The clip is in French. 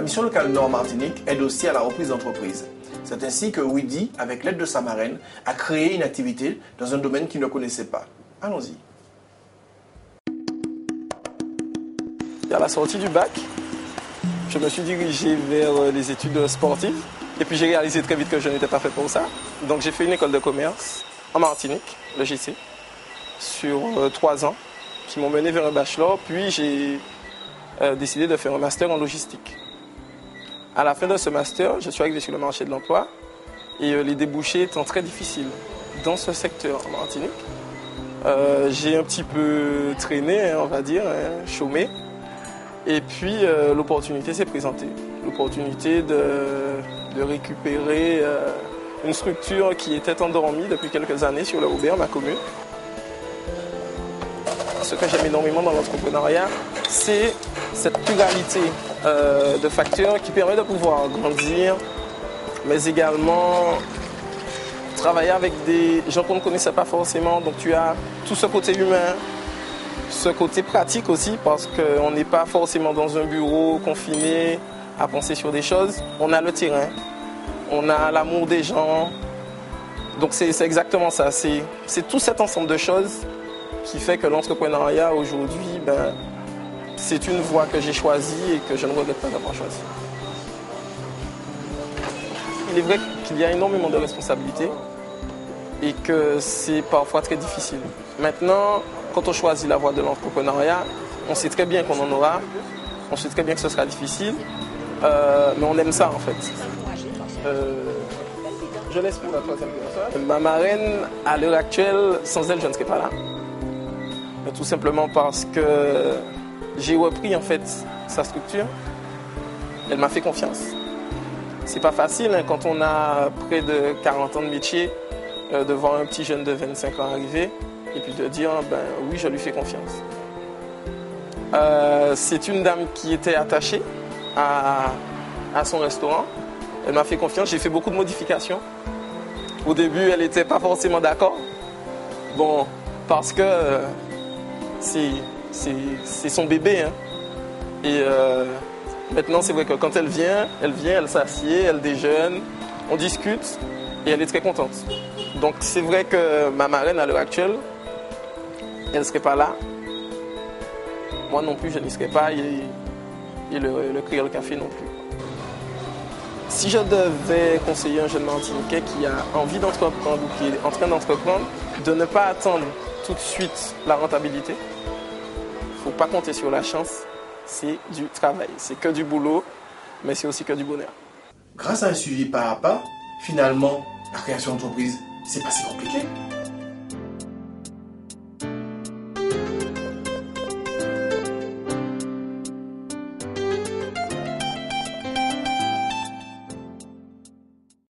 mission locale Nord Martinique aide aussi à la reprise d'entreprise. C'est ainsi que Widi, avec l'aide de sa marraine, a créé une activité dans un domaine qu'il ne connaissait pas. Allons-y. À la sortie du bac, je me suis dirigé vers les études sportives. Et puis j'ai réalisé très vite que je n'étais pas fait pour ça. Donc j'ai fait une école de commerce en Martinique, le JC, sur 3 ans, qui m'ont mené vers un bachelor. Puis j'ai décidé de faire un master en logistique. À la fin de ce master, je suis arrivé sur le marché de l'emploi et les débouchés étant très difficiles dans ce secteur en Martinique. J'ai un petit peu traîné, on va dire, chômé. Et puis l'opportunité s'est présentée. L'opportunité de récupérer une structure qui était endormie depuis quelques années sur le Robert, ma commune. Ce que j'aime énormément dans l'entrepreneuriat, c'est cette pluralité de facteurs qui permet de pouvoir grandir, mais également travailler avec des gens qu'on ne connaissait pas forcément. Donc tu as tout ce côté humain, ce côté pratique aussi, parce qu'on n'est pas forcément dans un bureau confiné à penser sur des choses. On a le terrain, on a l'amour des gens. Donc c'est exactement ça. C'est tout cet ensemble de choses qui fait que l'entrepreneuriat aujourd'hui, c'est une voie que j'ai choisie et que je ne regrette pas d'avoir choisie. Il est vrai qu'il y a énormément de responsabilités et que c'est parfois très difficile. Maintenant, quand on choisit la voie de l'entrepreneuriat, on sait très bien qu'on en aura, on sait très bien que ce sera difficile, mais on aime ça en fait. Je laisse pour la troisième personne. Ma marraine, à l'heure actuelle, sans elle, je ne serais pas là. Tout simplement parce que j'ai repris en fait sa structure. Elle m'a fait confiance. C'est pas facile quand on a près de 40 ans de métier de voir un petit jeune de 25 ans arriver et puis de dire oui, je lui fais confiance. C'est une dame qui était attachée à son restaurant. Elle m'a fait confiance. J'ai fait beaucoup de modifications. Au début, elle n'était pas forcément d'accord. Bon, parce que c'est son bébé. Hein. Et maintenant, c'est vrai que quand elle vient, elle s'assied, elle déjeune, on discute et elle est très contente. Donc c'est vrai que ma marraine, à l'heure actuelle, elle ne serait pas là. Moi non plus, je n'y serais pas et le Creole Café non plus. Si je devais conseiller un jeune Martiniquais qui a envie d'entreprendre ou qui est en train d'entreprendre, de ne pas attendre tout de suite la rentabilité. Il ne faut pas compter sur la chance, c'est du travail. C'est que du boulot, mais c'est aussi que du bonheur. Grâce à un suivi pas à pas, finalement, la création d'entreprise, c'est pas si compliqué.